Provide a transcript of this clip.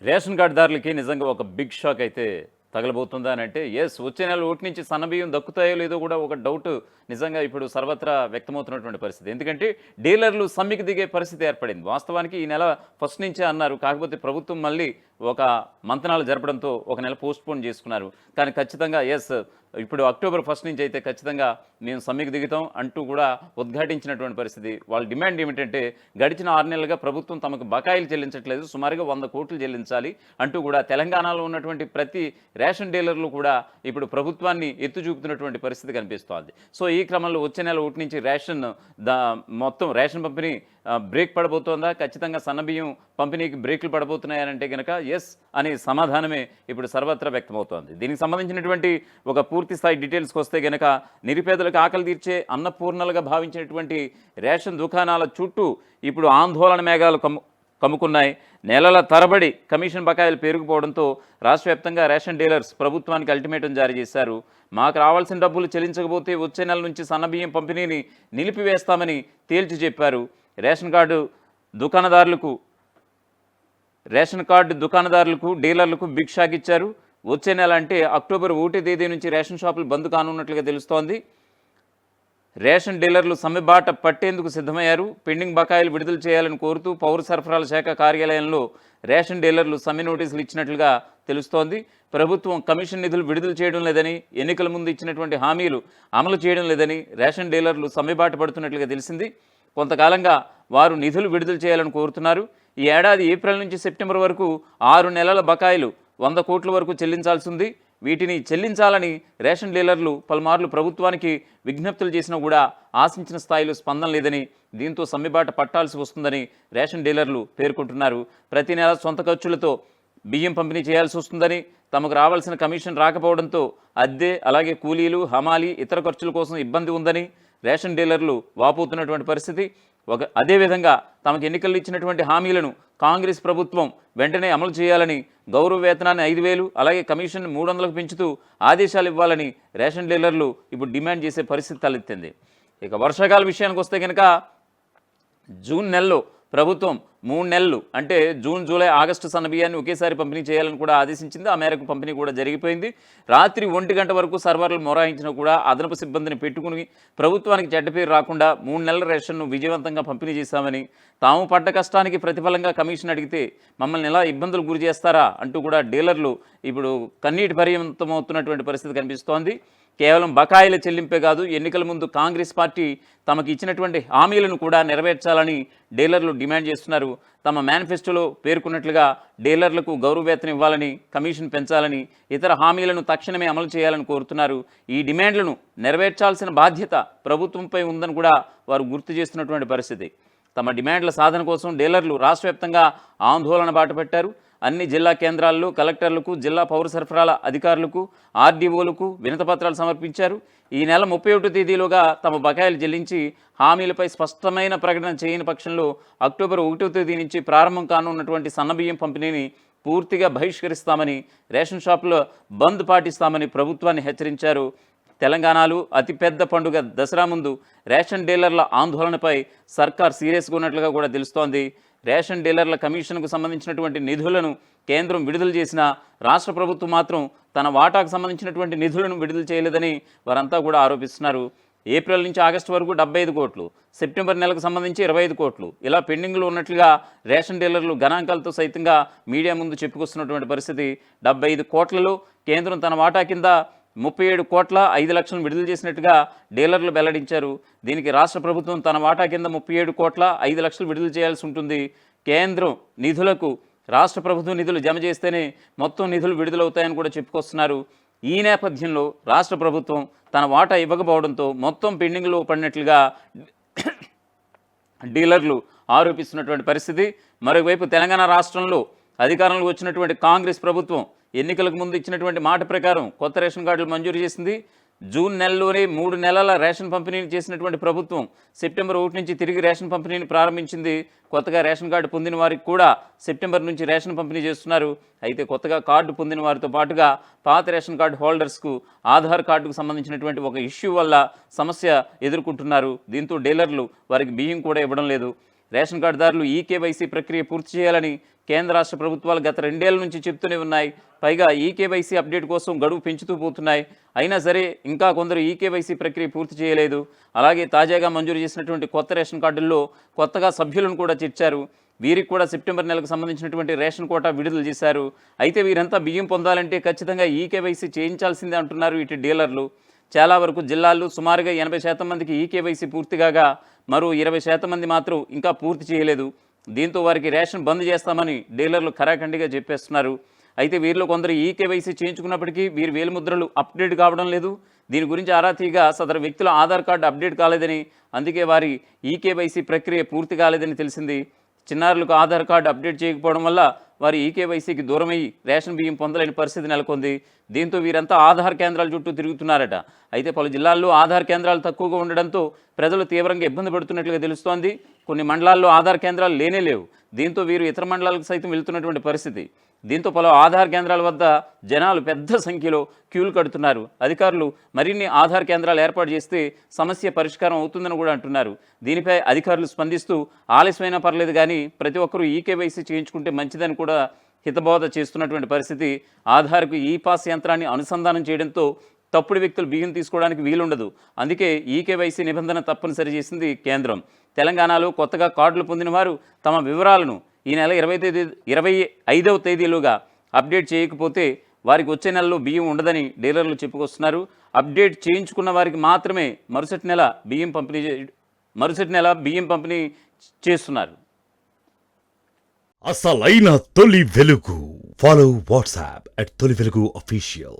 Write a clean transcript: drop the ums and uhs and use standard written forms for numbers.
Ration కార్డుదారులకి నిజంగా ఒక big shock అయితే తగలబోతుందా అని అంటే వచ్చే నెల ఒకటి నుంచి సన్నబియ్యం దక్కుతాయో లేదో కూడా ఒక డౌట్ నిజంగా ఇప్పుడు సర్వత్రా వ్యక్తమవుతున్నటువంటి పరిస్థితి. ఎందుకంటే డీలర్లు సమ్మెకి దిగే పరిస్థితి ఏర్పడింది. వాస్తవానికి ఈ నెల ఫస్ట్ నుంచే అన్నారు. కాకపోతే ప్రభుత్వం మళ్ళీ ఒక మంతనాలు జరపడంతో ఒక నెల పోస్ట్పోన్ చేసుకున్నారు. కానీ ఖచ్చితంగా ఇప్పుడు అక్టోబర్ 1 నుంచి అయితే ఖచ్చితంగా మేము సమ్మెకి దిగుతాం అంటూ కూడా ఉద్ఘాటించినటువంటి పరిస్థితి. వాళ్ళ డిమాండ్ ఏమిటంటే గడిచిన 6 నెలలుగా ప్రభుత్వం తమకు బకాయిలు చెల్లించట్లేదు, సుమారుగా 100 కోట్లు చెల్లించాలి అంటూ కూడా తెలంగాణలో ఉన్నటువంటి ప్రతి రేషన్ డీలర్లు కూడా ఇప్పుడు ప్రభుత్వాన్ని ఎత్తు చూపుతున్నటువంటి పరిస్థితి కనిపిస్తోంది. సో ఈ క్రమంలో వచ్చే నెల 1 నుంచి మొత్తం రేషన్ పంపిణీ బ్రేక్ పడబోతోందా, ఖచ్చితంగా సన్నబియ్యం పంపిణీకి బ్రేకులు పడబోతున్నాయనంటే కనుక అనే సమాధానమే ఇప్పుడు సర్వత్రా వ్యక్తమవుతోంది. దీనికి సంబంధించినటువంటి ఒక పూర్తి స్థాయి డీటెయిల్స్కి వస్తే కనుక నిరుపేదలకు ఆకలి తీర్చే అన్నపూర్ణలుగా భావించినటువంటి రేషన్ దుకాణాల చుట్టూ ఇప్పుడు ఆందోళన మేఘాలు కమ్ముకున్నాయి. నెలల తరబడి కమిషన్ బకాయిలు పెరిగిపోవడంతో రాష్ట్ర వ్యాప్తంగా రేషన్ డీలర్స్ ప్రభుత్వానికి అల్టిమేటం జారీ చేశారు. మాకు రావాల్సిన డబ్బులు చెల్లించకపోతే వచ్చే నెల నుంచి సన్నబియ్యం పంపిణీని నిలిపివేస్తామని తేల్చి చెప్పారు. రేషన్ కార్డు దుకాణదారులకు డీలర్లకు బిగ్ షాక్ ఇచ్చారు. వచ్చే నెల అంటే అక్టోబర్ 1 తేదీ నుంచి రేషన్ షాపులు బంద్ కానున్నట్లుగా తెలుస్తోంది. రేషన్ డీలర్లు సమ్మెబాట పట్టేందుకు సిద్ధమయ్యారు. పెండింగ్ బకాయిలు విడుదల చేయాలని కోరుతూ పౌర సరఫరాల శాఖ కార్యాలయంలో రేషన్ డీలర్లు సమ్మె నోటీసులు ఇచ్చినట్లుగా తెలుస్తోంది. ప్రభుత్వం కమిషన్ నిధులు విడుదల చేయడం లేదని, ఎన్నికల ముందు ఇచ్చినటువంటి హామీలు అమలు చేయడం లేదని రేషన్ డీలర్లు సమ్మెబాట పడుతున్నట్లుగా తెలిసింది. కొంతకాలంగా వారు నిధులు విడుదల చేయాలని కోరుతున్నారు. ఈ ఏడాది ఏప్రిల్ నుంచి సెప్టెంబర్ వరకు 6 నెలల బకాయిలు 100 కోట్ల వరకు చెల్లించాల్సి ఉంది. వీటిని చెల్లించాలని రేషన్ డీలర్లు పలుమార్లు ప్రభుత్వానికి విజ్ఞప్తులు చేసినా కూడా ఆశించిన స్థాయిలో స్పందన లేదని, దీంతో సమ్మెబాట పట్టాల్సి వస్తుందని రేషన్ డీలర్లు పేర్కొంటున్నారు. ప్రతి నెల సొంత ఖర్చులతో బియ్యం పంపిణీ చేయాల్సి వస్తుందని, తమకు రావాల్సిన కమిషన్ రాకపోవడంతో అద్దె, అలాగే కూలీలు, హమాలీ, ఇతర ఖర్చుల కోసం ఇబ్బంది ఉందని రేషన్ డీలర్లు వాపోతున్నటువంటి పరిస్థితి. అదేవిధంగా తమకు ఎన్నికల్లో ఇచ్చినటువంటి హామీలను కాంగ్రెస్ ప్రభుత్వం వెంటనే అమలు చేయాలని, గౌరవ వేతనాన్ని 5,000 అలాగే కమిషన్ 300లకు పెంచుతూ ఆదేశాలు ఇవ్వాలని రేషన్ డీలర్లు ఇప్పుడు డిమాండ్ చేసే పరిస్థితి తలెత్తింది. ఇక వర్షాకాల విషయానికి వస్తే కనుక జూన్ నెలలో ప్రభుత్వం 3 నెలలు అంటే జూన్, జూలై, ఆగస్టు సన్నబియ్యాన్ని ఒకేసారి పంపిణీ చేయాలని కూడా ఆదేశించింది. ఆ మేరకు పంపిణీ కూడా జరిగిపోయింది. రాత్రి 1 గంట వరకు సర్వర్లు మొరాయించినా కూడా అదనపు సిబ్బందిని పెట్టుకుని ప్రభుత్వానికి చెడ్డ పేరు రాకుండా 3 నెలల రేషన్ను విజయవంతంగా పంపిణీ చేశామని, తాము పడ్డ కష్టానికి ప్రతిఫలంగా కమిషన్ అడిగితే మమ్మల్ని ఎలా ఇబ్బందులు గురి చేస్తారా అంటూ కూడా డీలర్లు ఇప్పుడు కన్నీటి పర్యంతమవుతున్నటువంటి పరిస్థితి కనిపిస్తోంది. కేవలం బకాయిల చెల్లింపే కాదు, ఎన్నికల ముందు కాంగ్రెస్ పార్టీ తమకు ఇచ్చినటువంటి హామీలను కూడా నెరవేర్చాలని డీలర్లు డిమాండ్ చేస్తున్నారు. తమ మేనిఫెస్టోలో పేర్కొన్నట్లుగా డీలర్లకు గౌరవ వేతనం ఇవ్వాలని, కమిషన్ పెంచాలని, ఇతర హామీలను తక్షణమే అమలు చేయాలని కోరుతున్నారు. ఈ డిమాండ్లను నెరవేర్చాల్సిన బాధ్యత ప్రభుత్వంపై ఉందని కూడా వారు గుర్తు చేస్తున్నటువంటి పరిస్థితి. తమ డిమాండ్ల సాధన కోసం డీలర్లు రాష్ట్ర వ్యాప్తంగా ఆందోళన బాటపట్టారు. అన్ని జిల్లా కేంద్రాల్లో కలెక్టర్లకు, జిల్లా పౌర సరఫరాల అధికారులకు, ఆర్డీఓలకు వినతిపత్రాలు సమర్పించారు. ఈ నెల 31 తేదీలోగా తమ బకాయిలు చెల్లించి హామీలపై స్పష్టమైన ప్రకటన చేయని పక్షంలో అక్టోబర్ 1వ తేదీ నుంచి ప్రారంభం కానున్నటువంటి సన్నబియ్యం పంపిణీని పూర్తిగా బహిష్కరిస్తామని, రేషన్ షాపులో బంద్ పాటిస్తామని ప్రభుత్వాన్ని హెచ్చరించారు. తెలంగాణలో అతిపెద్ద పండుగ దసరా ముందు రేషన్ డీలర్ల ఆందోళనపై సర్కార్ సీరియస్గా ఉన్నట్లుగా కూడా తెలుస్తోంది. రేషన్ డీలర్ల కమిషన్కు సంబంధించినటువంటి నిధులను కేంద్రం విడుదల చేసినా రాష్ట్ర ప్రభుత్వం మాత్రం తన వాటాకు సంబంధించినటువంటి నిధులను విడుదల చేయలేదని వారంతా కూడా ఆరోపిస్తున్నారు. ఏప్రిల్ నుంచి ఆగస్టు వరకు 75 కోట్లు, సెప్టెంబర్ నెలకు సంబంధించి 25 కోట్లు ఇలా పెండింగ్లో ఉన్నట్లుగా రేషన్ డీలర్లు గణాంకాలతో సైతంగా మీడియా ముందు చెప్పుకొస్తున్నటువంటి పరిస్థితి. 75 కోట్లలో కేంద్రం తన వాటా కింద 37 కోట్ల 5 లక్షలను విడుదల చేసినట్టుగా డీలర్లు వెల్లడించారు. దీనికి రాష్ట్ర ప్రభుత్వం తన వాటా కింద 37 కోట్ల 5 లక్షలు విడుదల చేయాల్సి ఉంటుంది. కేంద్రం నిధులకు రాష్ట్ర ప్రభుత్వం నిధులు జమ చేస్తేనే మొత్తం నిధులు విడుదలవుతాయని కూడా చెప్పుకొస్తున్నారు. ఈ నేపథ్యంలో రాష్ట్ర ప్రభుత్వం తన వాటా ఇవ్వకపోవడంతో మొత్తం పెండింగ్లో పడినట్లుగా డీలర్లు ఆరోపిస్తున్నటువంటి పరిస్థితి. మరోవైపు తెలంగాణ రాష్ట్రంలో అధికారంలోకి వచ్చినటువంటి కాంగ్రెస్ ప్రభుత్వం ఎన్నికలకు ముందు ఇచ్చినటువంటి మాట ప్రకారం కొత్త రేషన్ కార్డులు మంజూరు చేసింది. జూన్ నెలలోనే 3 నెలల రేషన్ పంపిణీని చేసినటువంటి ప్రభుత్వం సెప్టెంబర్ 1 నుంచి తిరిగి రేషన్ పంపిణీని ప్రారంభించింది. కొత్తగా రేషన్ కార్డు పొందిన వారికి కూడా సెప్టెంబర్ నుంచి రేషన్ పంపిణీ చేస్తున్నారు. అయితే కొత్తగా కార్డు పొందిన వారితో పాటుగా పాత రేషన్ కార్డు హోల్డర్స్కు ఆధార్ కార్డుకు సంబంధించినటువంటి ఒక ఇష్యూ వల్ల సమస్య ఎదుర్కొంటున్నారు. దీంతో డీలర్లు వారికి బియ్యం కూడా ఇవ్వడం లేదు. రేషన్ కార్డుదారులు ఈకేవైసీ ప్రక్రియ పూర్తి చేయాలని కేంద్ర రాష్ట్ర ప్రభుత్వాలు గత 2 ఏళ్ల నుంచి చెప్తూనే ఉన్నాయి. పైగా ఈకేవైసీ అప్డేట్ కోసం గడువు పెంచుతూ పోతున్నాయి. అయినా సరే ఇంకా కొందరు ఈకేవైసీ ప్రక్రియ పూర్తి చేయలేదు. అలాగే తాజాగా మంజూరు చేసినటువంటి కొత్త రేషన్ కార్డుల్లో కొత్తగా సభ్యులను కూడా చేర్చారు. వీరికి కూడా సెప్టెంబర్ నెలకు సంబంధించినటువంటి రేషన్ కోటా విడుదల చేశారు. అయితే వీరంతా బియ్యం పొందాలంటే ఖచ్చితంగా ఈకేవైసీ చేయించాల్సిందే అంటున్నారు ఇటు డీలర్లు. చాలా వరకు జిల్లాల్లో సుమారుగా 80% మందికి ఈకేవైసీ పూర్తిగా మరో 20% మంది మాత్రం ఇంకా పూర్తి చేయలేదు. దీంతో వారికి రేషన్ బంద్ చేస్తామని డీలర్లు ఖరాఖండిగా చెప్పేస్తున్నారు. అయితే వీరిలో కొందరు ఈకేవైసీ చేయించుకున్నప్పటికీ వీరి వేలిముద్రలు అప్డేట్ కావడం లేదు. దీని గురించి ఆరా తీయగా సదరు వ్యక్తుల ఆధార్ కార్డు అప్డేట్ కాలేదని, అందుకే వారి ఈకేవైసీ ప్రక్రియ పూర్తి కాలేదని తెలిసింది. చిన్నారులకు ఆధార్ కార్డు అప్డేట్ చేయకపోవడం వల్ల వారి ఈకేవైసీకి దూరమయ్యి రేషన్ బియ్యం పొందలేని పరిస్థితి నెలకొంది. దీంతో వీరంతా ఆధార్ కేంద్రాల చుట్టూ తిరుగుతున్నారట. అయితే పలు జిల్లాల్లో ఆధార్ కేంద్రాలు తక్కువగా ఉండడంతో ప్రజలు తీవ్రంగా ఇబ్బంది పడుతున్నట్లుగా తెలుస్తోంది. కొన్ని మండలాల్లో ఆధార్ కేంద్రాలు లేనే లేవు. దీంతో వీరు ఇతర మండలాలకు సైతం వెళ్తున్నటువంటి పరిస్థితి. దీంతో పలు ఆధార్ కేంద్రాల వద్ద జనాలు పెద్ద సంఖ్యలో క్యూలు కడుతున్నారు. అధికారులు మరిన్ని ఆధార్ కేంద్రాలు ఏర్పాటు చేస్తే సమస్య పరిష్కారం అవుతుందని కూడా అంటున్నారు. దీనిపై అధికారులు స్పందిస్తూ ఆలస్యమైనా పర్లేదు కానీ ప్రతి ఒక్కరూ ఈకేవైసీ చేయించుకుంటే మంచిదని కూడా హితబోధ చేస్తున్నటువంటి పరిస్థితి. ఆధార్కు ఈ పాస్ యంత్రాన్ని అనుసంధానం చేయడంతో తప్పుడు వ్యక్తులు బియ్యం తీసుకోవడానికి వీలుండదు. అందుకే ఈకేవైసీ నిబంధన తప్పనిసరి చేసింది కేంద్రం. తెలంగాణలో కొత్తగా కార్డులు పొందిన వారు తమ వివరాలను ఈ నెల 25వ తేదీలోగా అప్డేట్ చేయకపోతే వారికి వచ్చే నెలలో బియ్యం ఉండదని డీలర్లు చెప్పుకొస్తున్నారు. అప్డేట్ చేయించుకున్న వారికి మాత్రమే మరుసటి నెల బియ్యం పంపిణీ చేస్తున్నారు. అసలైన తొలి వెలుగు. ఫాలో వాట్సాప్ @తొలి వెలుగు official.